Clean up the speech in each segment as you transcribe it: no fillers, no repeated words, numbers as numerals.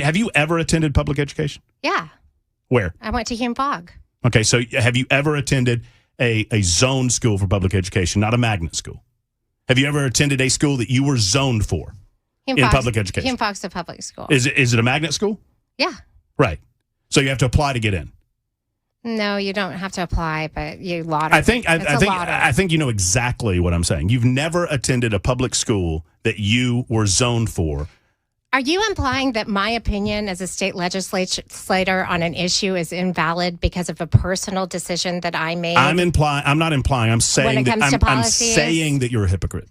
Have you ever attended public education? Yeah. Where? I went to Hume Fogg. Okay, so have you ever attended a zone school for public education, not a magnet school? Have you ever attended a school that you were zoned for in public education? Hume Fogg's a public school. Is it a magnet school? Yeah. Right. So you have to apply to get in. No, you don't have to apply, but you lottery. I think you know exactly what I'm saying. You've never attended a public school that you were zoned for. Are you implying that my opinion as a state legislator on an issue is invalid because of a personal decision that I made? I'm not implying. I'm saying I'm saying that you're a hypocrite.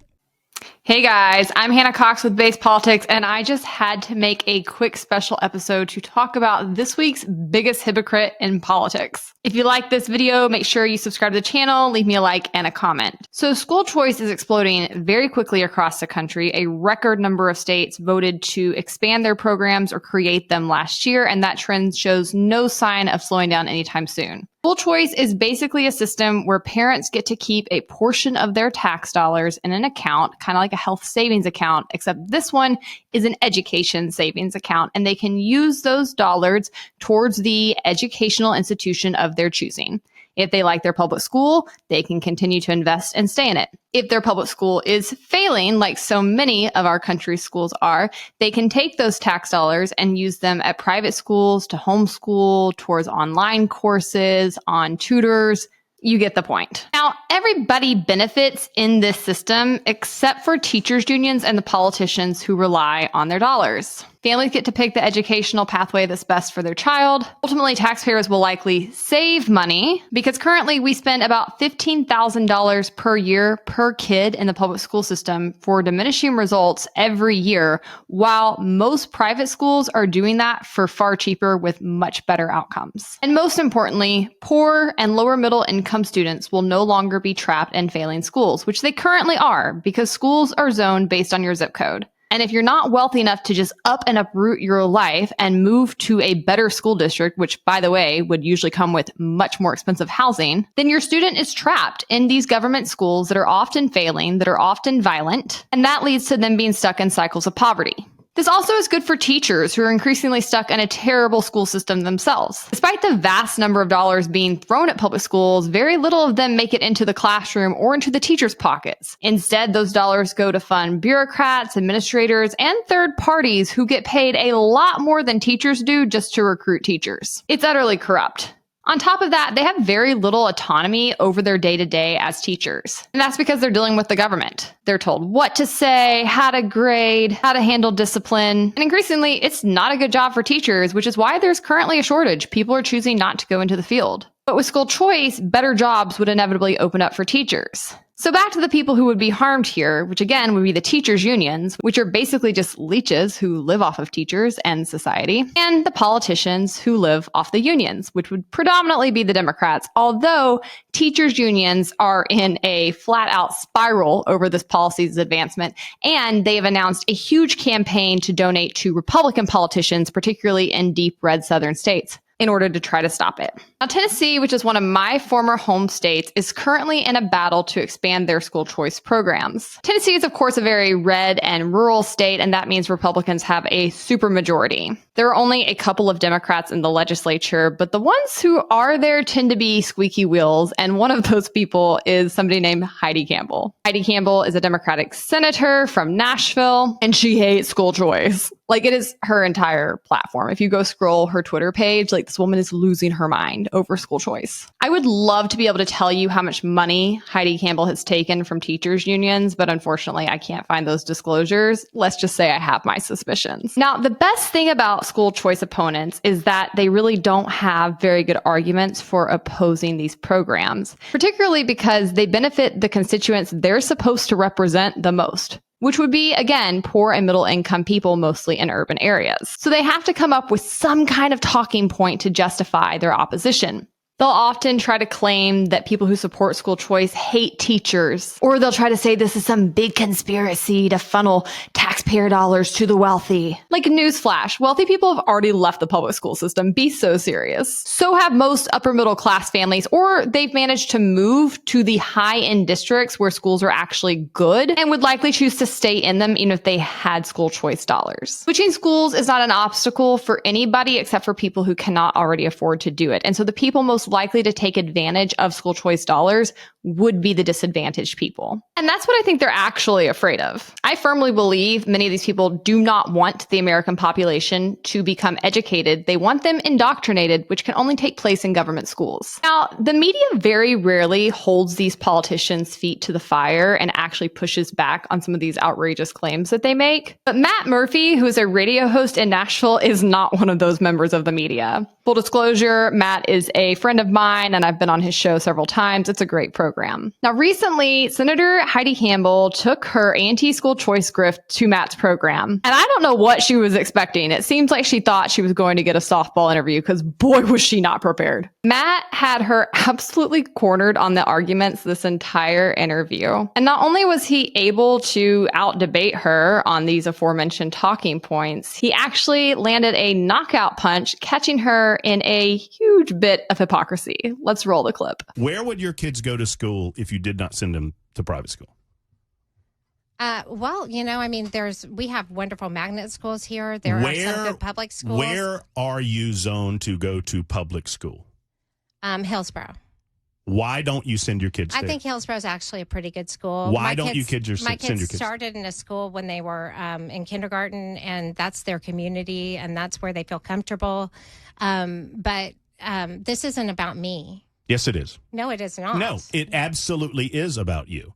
Hey guys, I'm Hannah Cox with BASEDPolitics, and I just had to make a quick special episode to talk about this week's biggest hypocrite in politics. If you like this video, make sure you subscribe to the channel, leave me a like and a comment. So school choice is exploding very quickly across the country. A record number of states voted to expand their programs or create them last year, and that trend shows no sign of slowing down anytime soon. School choice is basically a system where parents get to keep a portion of their tax dollars in an account, kind of like a health savings account, except this one is an education savings account, and they can use those dollars towards the educational institution of their choosing. If they like their public school, they can continue to invest and stay in it. If their public school is failing, like so many of our country's schools are, they can take those tax dollars and use them at private schools to homeschool, towards online courses, on tutors. You get the point. Now, everybody benefits in this system except for teachers' unions and the politicians who rely on their dollars. Families get to pick the educational pathway that's best for their child. Ultimately, taxpayers will likely save money because currently we spend about $15,000 per year per kid in the public school system for diminishing results every year, while most private schools are doing that for far cheaper with much better outcomes. And most importantly, poor and lower middle income students will no longer be trapped in failing schools, which they currently are because schools are zoned based on your zip code. And if you're not wealthy enough to just up and uproot your life and move to a better school district, which, by the way, would usually come with much more expensive housing, then your student is trapped in these government schools that are often failing, that are often violent, and that leads to them being stuck in cycles of poverty. This also is good for teachers who are increasingly stuck in a terrible school system themselves. Despite the vast number of dollars being thrown at public schools, very little of them make it into the classroom or into the teachers' pockets. Instead, those dollars go to fund bureaucrats, administrators, and third parties who get paid a lot more than teachers do just to recruit teachers. It's utterly corrupt. On top of that, they have very little autonomy over their day-to-day as teachers. And that's because they're dealing with the government. They're told what to say, how to grade, how to handle discipline. And increasingly, it's not a good job for teachers, which is why there's currently a shortage. People are choosing not to go into the field. But with school choice, better jobs would inevitably open up for teachers. So back to the people who would be harmed here, which again would be the teachers' unions, which are basically just leeches who live off of teachers and society, and the politicians who live off the unions, which would predominantly be the Democrats, although teachers' unions are in a flat-out spiral over this policy's advancement, and they've announced a huge campaign to donate to Republican politicians, particularly in deep red southern states, in order to try to stop it. Now, Tennessee, which is one of my former home states, is currently in a battle to expand their school choice programs. Tennessee is, of course, a very red and rural state, and that means Republicans have a supermajority. There are only a couple of Democrats in the legislature, but the ones who are there tend to be squeaky wheels, and one of those people is somebody named Heidi Campbell. Heidi Campbell is a Democratic senator from Nashville, and she hates school choice. Like, it is her entire platform. If you go scroll her Twitter page, like, this woman is losing her mind over school choice. I would love to be able to tell you how much money Heidi Campbell has taken from teachers' unions, but unfortunately, I can't find those disclosures. Let's just say I have my suspicions. Now, the best thing about school choice opponents is that they really don't have very good arguments for opposing these programs, particularly because they benefit the constituents they're supposed to represent the most, which would be, again, poor and middle income people, mostly in urban areas. So they have to come up with some kind of talking point to justify their opposition. They'll often try to claim that people who support school choice hate teachers, or they'll try to say this is some big conspiracy to funnel taxpayer dollars to the wealthy. Like, newsflash, wealthy people have already left the public school system. Be so serious. So have most upper middle class families, or they've managed to move to the high-end districts where schools are actually good and would likely choose to stay in them even if they had school choice dollars. Switching schools is not an obstacle for anybody except for people who cannot already afford to do it. And so the people most likely to take advantage of school choice dollars would be the disadvantaged people. And that's what I think they're actually afraid of. I firmly believe many of these people do not want the American population to become educated. They want them indoctrinated, which can only take place in government schools. Now, the media very rarely holds these politicians' feet to the fire and actually pushes back on some of these outrageous claims that they make. But Matt Murphy, who is a radio host in Nashville, is not one of those members of the media. Full disclosure, Matt is a friend of mine and I've been on his show several times. It's a great program. Now, recently, Senator Heidi Campbell took her anti-school choice grift to Matt's program. And I don't know what she was expecting. It seems like she thought she was going to get a softball interview because boy, was she not prepared. Matt had her absolutely cornered on the arguments this entire interview. And not only was he able to out-debate her on these aforementioned talking points, he actually landed a knockout punch, catching her in a huge bit of hypocrisy. Let's roll the clip. Where would your kids go to school if you did not send them to private school? Well, I mean, we have wonderful magnet schools here. There are some good public schools. Where are you zoned to go to public school? Hillsborough. Why don't you send your kids there? I think Hillsborough is actually a pretty good school. Why don't you send your kids? My kids started in a school when they were in kindergarten, and that's their community, and that's where they feel comfortable. But this isn't about me. Yes, it is. No, it is not. No, it absolutely is about you.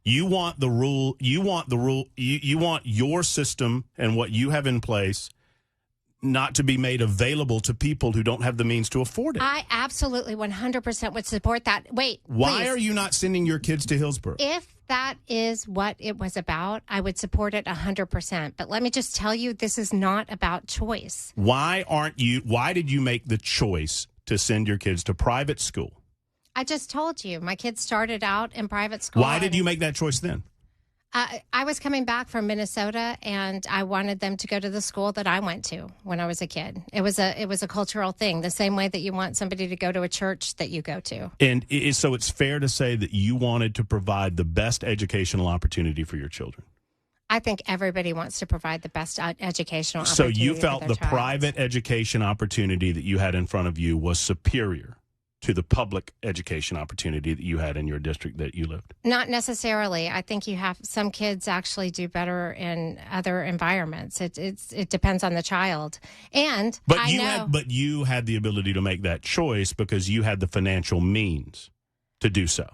You want the rule. You want your system and what you have in place not to be made available to people who don't have the means to afford it. I absolutely 100% would support that. Wait, why please. Are you not sending your kids to Hillsborough? If that is what it was about, I would support it 100%. But let me just tell you, this is not about choice. Why did you make the choice to send your kids to private school? I just told you, my kids started out in private school. Why did you make that choice then? I was coming back from Minnesota, and I wanted them to go to the school that I went to when I was a kid. It was a cultural thing, the same way that you want somebody to go to a church that you go to. And so it's fair to say that you wanted to provide the best educational opportunity for your children. I think everybody wants to provide the best educational So opportunity. you felt the child. private education opportunity that you had in front of you was superior to the public education opportunity that you had in your district that you lived? Not necessarily. I think you have some kids actually do better in other environments. It depends on the child. But you had the ability to make that choice because you had the financial means to do so.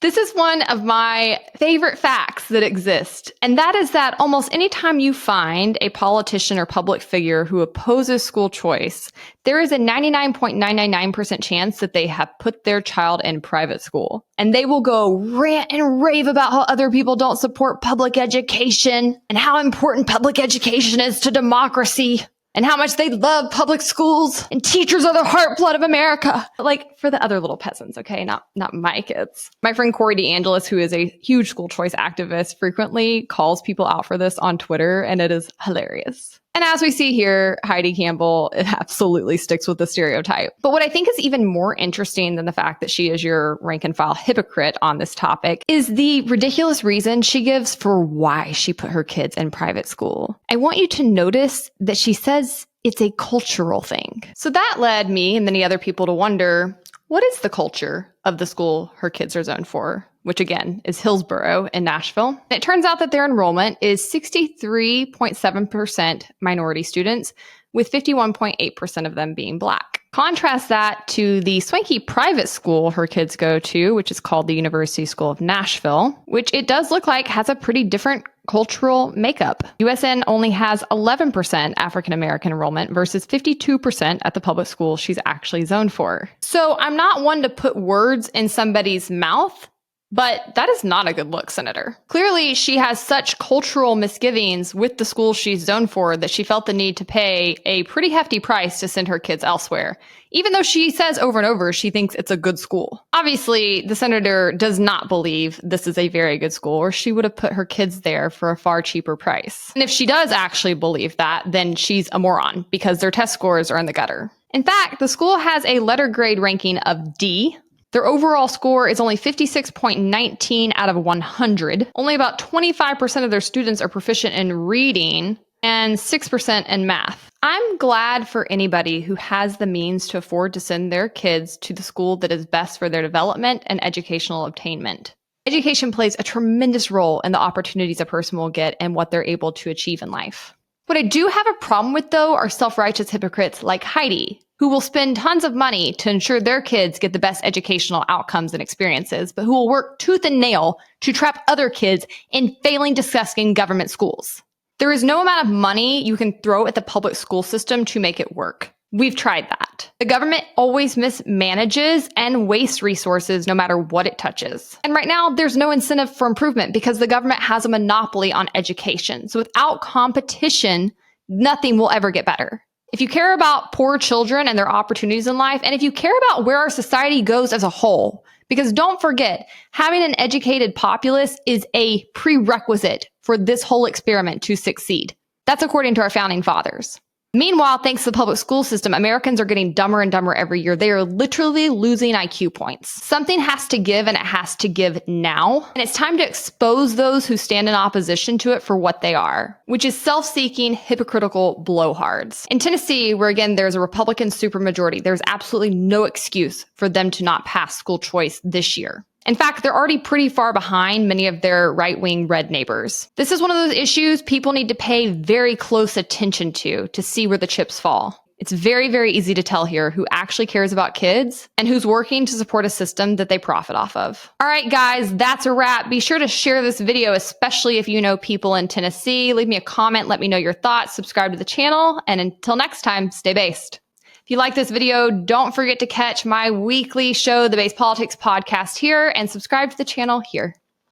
This is one of my favorite facts that exist, and that is that almost anytime you find a politician or public figure who opposes school choice, there is a 99.999% chance that they have put their child in private school. And they will go rant and rave about how other people don't support public education and how important public education is to democracy. And how much they love public schools and teachers are the heartblood of America. Like, for the other little peasants, okay? Not my kids. My friend Corey DeAngelis, who is a huge school choice activist, frequently calls people out for this on Twitter, and it is hilarious. And as we see here, Heidi Campbell absolutely sticks with the stereotype. But what I think is even more interesting than the fact that she is your rank and file hypocrite on this topic is the ridiculous reason she gives for why she put her kids in private school. I want you to notice that she says it's a cultural thing. So that led me and many other people to wonder, what is the culture of the school her kids are zoned for? Which again is Hillsborough in Nashville. And it turns out that their enrollment is 63.7% minority students, with 51.8% of them being Black. Contrast that to the swanky private school her kids go to, which is called the University School of Nashville, which it does look like has a pretty different cultural makeup. USN only has 11% African American enrollment versus 52% at the public school she's actually zoned for. So I'm not one to put words in somebody's mouth, But that is not a good look, Senator. Clearly, she has such cultural misgivings with the school she's zoned for that she felt the need to pay a pretty hefty price to send her kids elsewhere, even though she says over and over she thinks it's a good school. Obviously, the senator does not believe this is a very good school, or she would have put her kids there for a far cheaper price. And if she does actually believe that, then she's a moron because their test scores are in the gutter. In fact, the school has a letter grade ranking of D. Their overall score is only 56.19 out of 100. Only about 25% of their students are proficient in reading and 6% in math. I'm glad for anybody who has the means to afford to send their kids to the school that is best for their development and educational attainment. Education plays a tremendous role in the opportunities a person will get and what they're able to achieve in life. What I do have a problem with, though, are self-righteous hypocrites like Heidi, who will spend tons of money to ensure their kids get the best educational outcomes and experiences, but who will work tooth and nail to trap other kids in failing, disgusting government schools. There is no amount of money you can throw at the public school system to make it work. We've tried that. The government always mismanages and wastes resources no matter what it touches. And right now, there's no incentive for improvement because the government has a monopoly on education. So without competition, nothing will ever get better. If you care about poor children and their opportunities in life, and if you care about where our society goes as a whole, because don't forget, having an educated populace is a prerequisite for this whole experiment to succeed. That's according to our founding fathers. Meanwhile, thanks to the public school system, Americans are getting dumber and dumber every year. They are literally losing IQ points. Something has to give, and it has to give now. And it's time to expose those who stand in opposition to it for what they are, which is self-seeking, hypocritical blowhards. In Tennessee, where again, there's a Republican supermajority, there's absolutely no excuse for them to not pass school choice this year. In fact, they're already pretty far behind many of their right-wing red neighbors. This is one of those issues people need to pay very close attention to see where the chips fall. It's very, very easy to tell here who actually cares about kids and who's working to support a system that they profit off of. All right, guys, that's a wrap. Be sure to share this video, especially if you know people in Tennessee. Leave me a comment. Let me know your thoughts. Subscribe to the channel. And until next time, stay based. If you like this video, don't forget to catch my weekly show, the Base Politics Podcast here, and subscribe to the channel here.